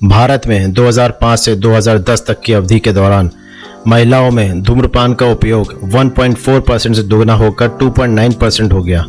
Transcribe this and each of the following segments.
भारत में 2005 से 2010 तक की अवधि के दौरान महिलाओं में धूम्रपान का उपयोग 1.4% से दोगुना होकर 2.9% हो गया।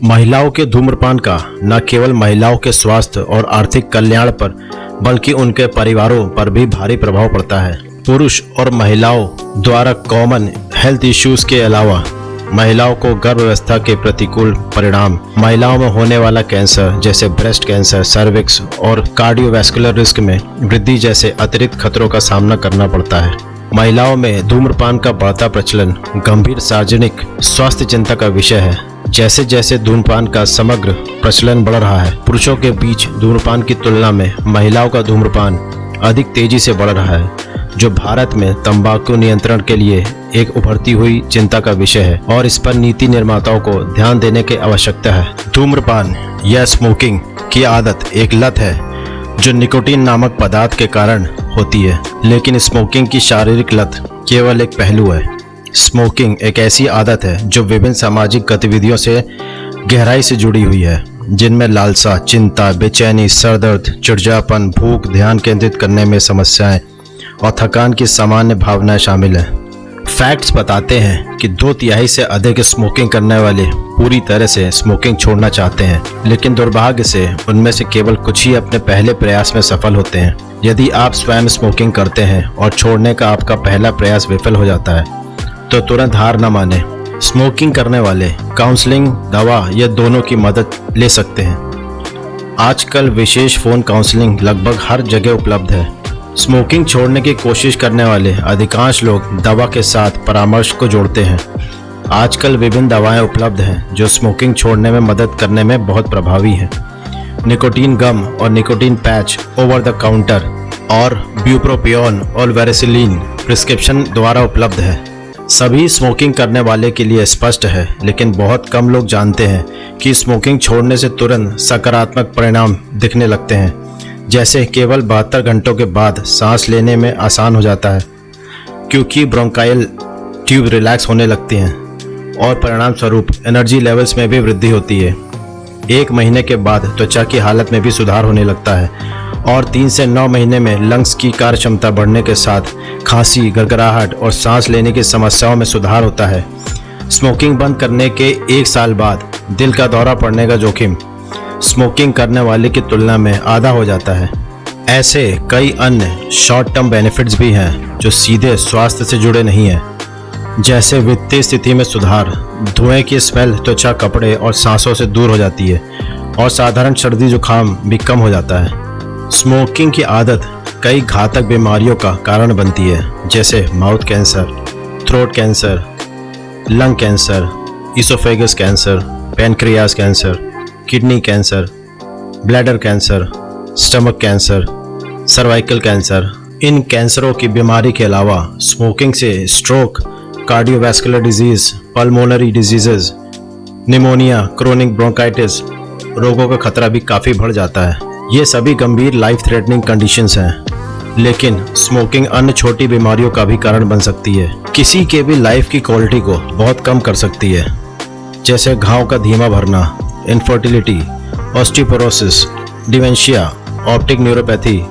महिलाओं के धूम्रपान का न केवल महिलाओं के स्वास्थ्य और आर्थिक कल्याण पर बल्कि उनके परिवारों पर भी भारी प्रभाव पड़ता है। पुरुष और महिलाओं द्वारा कॉमन हेल्थ इश्यूज के अलावा महिलाओं को गर्भावस्था के प्रतिकूल परिणाम, महिलाओं में होने वाला कैंसर जैसे ब्रेस्ट कैंसर, सर्विक्स और कार्डियोवैस्कुलर रिस्क में वृद्धि जैसे अतिरिक्त खतरों का सामना करना पड़ता है। महिलाओं में धूम्रपान का बढ़ता प्रचलन गंभीर सार्वजनिक स्वास्थ्य चिंता का विषय है। जैसे जैसे धूम्रपान का समग्र प्रचलन बढ़ रहा है, पुरुषों के बीच धूम्रपान की तुलना में महिलाओं का धूम्रपान अधिक तेजी से बढ़ रहा है, जो भारत में तंबाकू नियंत्रण के लिए एक उभरती हुई चिंता का विषय है और इस पर नीति निर्माताओं को ध्यान देने की आवश्यकता है। धूम्रपान या स्मोकिंग की आदत एक लत है जो निकोटीन नामक पदार्थ के कारण होती है, लेकिन स्मोकिंग की शारीरिक लत केवल एक पहलू है। स्मोकिंग एक ऐसी आदत है जो विभिन्न सामाजिक गतिविधियों से गहराई से जुड़ी हुई है, जिनमें लालसा, चिंता, बेचैनी, सरदर्द, चिड़चिड़ापन, भूख, ध्यान केंद्रित करने में समस्याएं और थकान की सामान्य भावनाएं शामिल हैं। फैक्ट्स बताते हैं कि 2/3 से अधिक स्मोकिंग करने वाले पूरी तरह से स्मोकिंग छोड़ना चाहते हैं, लेकिन दुर्भाग्य से उनमें से केवल कुछ ही अपने पहले प्रयास में सफल होते हैं। यदि आप स्वयं स्मोकिंग करते हैं और छोड़ने का आपका पहला प्रयास विफल हो जाता है, तो तुरंत हार न माने। स्मोकिंग करने वाले काउंसलिंग, दवा या दोनों की मदद ले सकते हैं। आजकल विशेष फोन काउंसलिंग लगभग हर जगह उपलब्ध है। स्मोकिंग छोड़ने की कोशिश करने वाले अधिकांश लोग दवा के साथ परामर्श को जोड़ते हैं। आजकल विभिन्न दवाएं उपलब्ध हैं जो स्मोकिंग छोड़ने में मदद करने में बहुत प्रभावी हैं। निकोटीन गम और nicotine patch over the counter और ब्यूप्रोपियोन और वेरेसिलीन प्रिस्क्रिप्शन द्वारा उपलब्ध है। सभी स्मोकिंग करने वाले के लिए स्पष्ट है, लेकिन बहुत कम लोग जानते हैं कि स्मोकिंग छोड़ने से तुरंत सकारात्मक परिणाम दिखने लगते हैं, जैसे केवल 72 घंटों के बाद सांस लेने में आसान हो जाता है, क्योंकि ब्रोंकाइल ट्यूब रिलैक्स होने लगती हैं और परिणाम स्वरूप एनर्जी लेवल्स में भी वृद्धि होती है। 1 महीने के बाद त्वचा की हालत में भी सुधार होने लगता है और 3 से 9 महीने में लंग्स की कार्य क्षमता बढ़ने के साथ खांसी, गड़गड़ाहट और सांस लेने की समस्याओं में सुधार होता है। स्मोकिंग बंद करने के 1 साल बाद दिल का दौरा पड़ने का जोखिम स्मोकिंग करने वाले की तुलना में आधा हो जाता है। ऐसे कई अन्य शॉर्ट टर्म बेनिफिट्स भी हैं जो सीधे स्वास्थ्य से जुड़े नहीं हैं, जैसे वित्तीय स्थिति में सुधार, धुएं की स्मेल त्वचा, कपड़े और सांसों से दूर हो जाती है और साधारण सर्दी जुकाम भी कम हो जाता है। स्मोकिंग की आदत कई घातक बीमारियों का कारण बनती है, जैसे mouth cancer, throat cancer, lung cancer, oesophagus cancer, pancreas cancer, kidney cancer, bladder cancer, stomach cancer, cervical cancer. इन कैंसरों की बीमारी के अलावा स्मोकिंग से stroke, cardiovascular disease, pulmonary diseases, pneumonia, chronic bronchitis रोगों का खतरा भी काफ़ी बढ़ जाता है। ये सभी गंभीर लाइफ थ्रेटनिंग कंडीशंस हैं, लेकिन स्मोकिंग अन्य छोटी बीमारियों का भी कारण बन सकती है। किसी के भी लाइफ की क्वालिटी को बहुत कम कर सकती है, जैसे घाव का धीमा भरना, infertility, osteoporosis, dementia, optic neuropathy,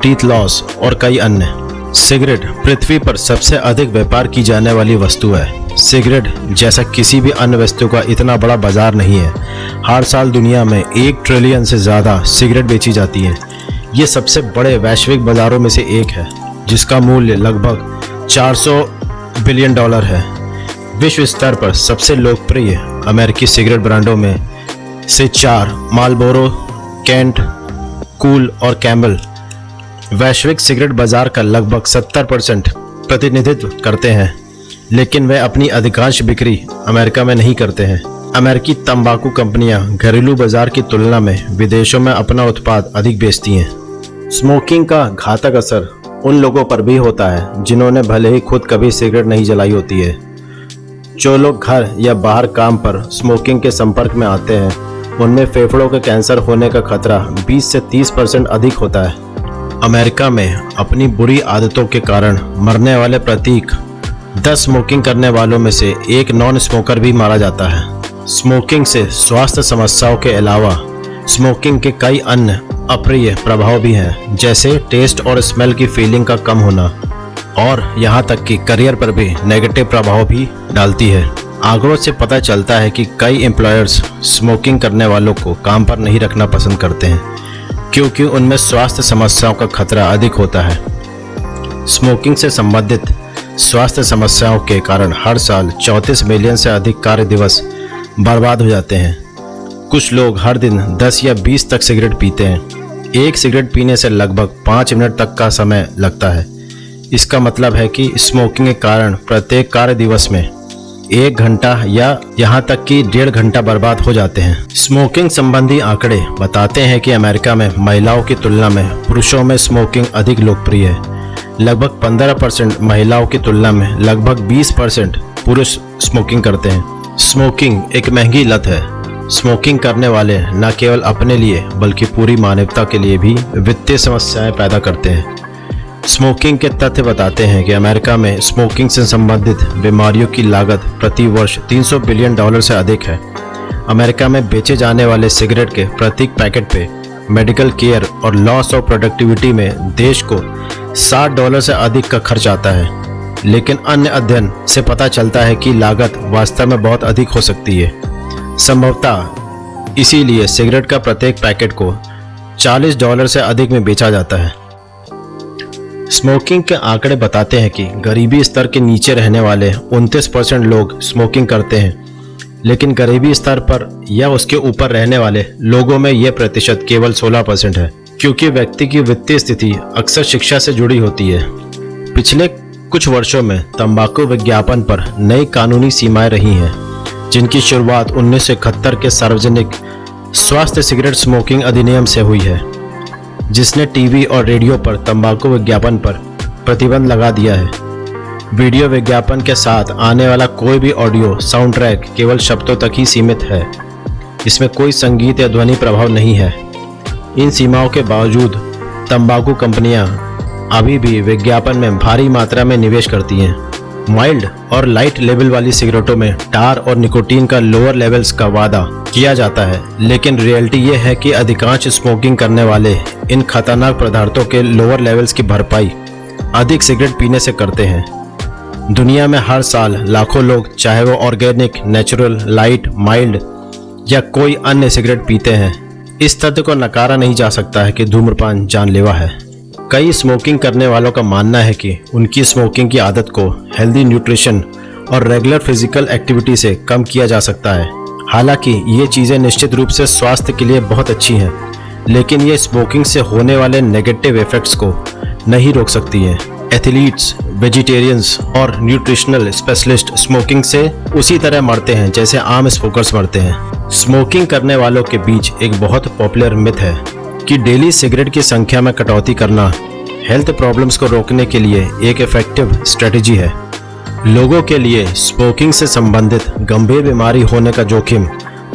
teeth loss और कई अन्य। सिगरेट पृथ्वी पर सबसे अधिक व्यापार की जाने वाली वस्तु है। सिगरेट जैसा किसी भी अन्य वस्तु का इतना बड़ा बाजार नहीं है। हर साल दुनिया में 1 ट्रिलियन से ज़्यादा सिगरेट बेची जाती है। ये सबसे बड़े वैश्विक बाजारों में से एक है, जिसका मूल्य लगभग $400 बिलियन है। विश्व स्तर पर सबसे लोकप्रिय अमेरिकी सिगरेट ब्रांडों में से 4 मार्लबोरो, केंट, कूल और कैमल वैश्विक सिगरेट बाजार का लगभग 70% प्रतिनिधित्व करते हैं, लेकिन वे अपनी अधिकांश बिक्री अमेरिका में नहीं करते हैं। अमेरिकी तंबाकू कंपनियां घरेलू बाजार की तुलना में विदेशों में अपना उत्पाद अधिक बेचती हैं। स्मोकिंग का घातक असर उन लोगों पर भी होता है जिन्होंने भले ही खुद कभी सिगरेट नहीं जलाई होती है। जो लोग घर या बाहर काम पर स्मोकिंग के संपर्क में आते हैं, उनमें फेफड़ों के कैंसर होने का खतरा 20 से 30% अधिक होता है। अमेरिका में अपनी बुरी आदतों के कारण मरने वाले प्रत्येक 10 स्मोकिंग करने वालों में से एक नॉन स्मोकर भी मारा जाता है। स्मोकिंग से स्वास्थ्य समस्याओं के अलावा स्मोकिंग के कई अन्य अप्रिय प्रभाव भी हैं, जैसे टेस्ट और स्मेल की फीलिंग का कम होना और यहाँ तक कि करियर पर भी नेगेटिव प्रभाव भी डालती है। आंकड़ों से पता चलता है कि कई एम्प्लॉयर्स स्मोकिंग करने वालों को काम पर नहीं रखना पसंद करते हैं क्योंकि उनमें स्वास्थ्य समस्याओं का खतरा अधिक होता है। स्मोकिंग से संबंधित स्वास्थ्य समस्याओं के कारण हर साल 34 मिलियन से अधिक कार्य दिवस बर्बाद हो जाते हैं। कुछ लोग हर दिन 10 या 20 तक सिगरेट पीते हैं। एक सिगरेट पीने से लगभग 5 मिनट तक का समय लगता है। इसका मतलब है कि स्मोकिंग के कारण प्रत्येक कार्य दिवस में 1 घंटा या यहाँ तक कि 1.5 घंटा बर्बाद हो जाते हैं। स्मोकिंग संबंधी आंकड़े बताते हैं कि अमेरिका में महिलाओं की तुलना में पुरुषों में स्मोकिंग अधिक लोकप्रिय है। लगभग 15% महिलाओं की तुलना में लगभग 20% पुरुष स्मोकिंग करते हैं। स्मोकिंग एक महंगी लत है। स्मोकिंग करने वाले न केवल अपने लिए बल्कि पूरी मानवता के लिए भी वित्तीय समस्याएं पैदा करते हैं। स्मोकिंग के तथ्य बताते हैं कि अमेरिका में स्मोकिंग से संबंधित बीमारियों की लागत प्रति वर्ष $300 बिलियन से अधिक है। अमेरिका में बेचे जाने वाले सिगरेट के प्रत्येक पैकेट पे मेडिकल केयर और लॉस ऑफ प्रोडक्टिविटी में देश को $60 से अधिक का खर्च आता है। लेकिन अन्य अध्ययन से पता चलता है कि लागत वास्तव में बहुत अधिक हो सकती है। संभवतः इसीलिए सिगरेट का प्रत्येक पैकेट को $40 से अधिक में बेचा जाता है। स्मोकिंग के आंकड़े बताते हैं कि गरीबी स्तर के नीचे रहने वाले 29% लोग स्मोकिंग करते हैं, लेकिन गरीबी स्तर पर या उसके ऊपर रहने वाले लोगों में यह प्रतिशत केवल 16% है, क्योंकि व्यक्ति की वित्तीय स्थिति अक्सर शिक्षा से जुड़ी होती है। पिछले कुछ वर्षों में तंबाकू विज्ञापन पर नई कानूनी सीमाएं रही हैं, जिनकी शुरुआत 1971 के सार्वजनिक स्वास्थ्य सिगरेट स्मोकिंग अधिनियम से हुई है, जिसने टीवी और रेडियो पर तंबाकू विज्ञापन पर प्रतिबंध लगा दिया है। वीडियो विज्ञापन के साथ आने वाला कोई भी ऑडियो साउंड ट्रैक केवल शब्दों तक ही सीमित है। इसमें कोई संगीत या ध्वनि प्रभाव नहीं है। इन सीमाओं के बावजूद तंबाकू कंपनियां अभी भी विज्ञापन में भारी मात्रा में निवेश करती हैं। माइल्ड और लाइट लेवल वाली सिगरेटों में टार और निकोटीन का लोअर लेवल्स का वादा किया जाता है, लेकिन रियलिटी ये है कि अधिकांश स्मोकिंग करने वाले इन खतरनाक पदार्थों के लोअर लेवल्स की भरपाई अधिक सिगरेट पीने से करते हैं। दुनिया में हर साल लाखों लोग, चाहे वो ऑर्गेनिक, नेचुरल, लाइट, माइल्ड या कोई अन्य सिगरेट पीते हैं। इस तथ्य को नकारा नहीं जा सकता है कि धूम्रपान जानलेवा है। कई स्मोकिंग करने वालों का मानना है कि उनकी स्मोकिंग की आदत को हेल्दी न्यूट्रिशन और रेगुलर फिजिकल एक्टिविटी से कम किया जा सकता है। हालांकि ये चीज़ें निश्चित रूप से स्वास्थ्य के लिए बहुत अच्छी हैं, लेकिन ये स्मोकिंग से होने वाले नेगेटिव इफेक्ट्स को नहीं रोक सकती हैं। एथलीट्स, वेजिटेरियंस और न्यूट्रिशनल स्पेशलिस्ट स्मोकिंग से उसी तरह मरते हैं जैसे आम स्मोकर्स मरते हैं। स्मोकिंग करने वालों के बीच एक बहुत पॉपुलर मिथ है कि डेली सिगरेट की संख्या में कटौती करना हेल्थ प्रॉब्लम्स को रोकने के लिए एक इफेक्टिव स्ट्रेटजी है। लोगों के लिए स्मोकिंग से संबंधित गंभीर बीमारी होने का जोखिम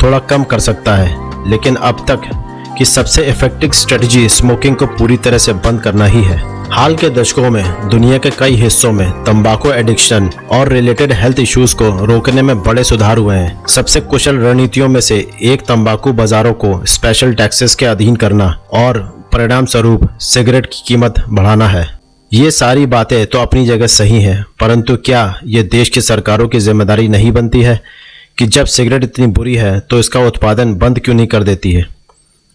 थोड़ा कम कर सकता है, लेकिन अब तक की सबसे इफेक्टिव स्ट्रेटजी स्मोकिंग को पूरी तरह से बंद करना ही है। हाल के दशकों में दुनिया के कई हिस्सों में तंबाकू एडिक्शन और रिलेटेड हेल्थ इश्यूज को रोकने में बड़े सुधार हुए हैं। सबसे कुशल रणनीतियों में से एक तंबाकू बाजारों को स्पेशल टैक्सेस के अधीन करना और परिणाम स्वरूप सिगरेट की कीमत बढ़ाना है। ये सारी बातें तो अपनी जगह सही हैं, परंतु क्या ये देश की सरकारों की जिम्मेदारी नहीं बनती है कि जब सिगरेट इतनी बुरी है तो इसका उत्पादन बंद क्यों नहीं कर देती है?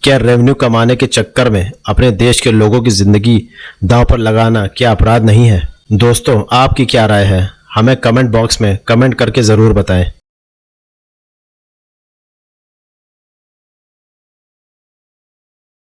क्या रेवेन्यू कमाने के चक्कर में अपने देश के लोगों की जिंदगी दांव पर लगाना क्या अपराध नहीं है? दोस्तों, आपकी क्या राय है? हमें कमेंट बॉक्स में कमेंट करके ज़रूर बताएं।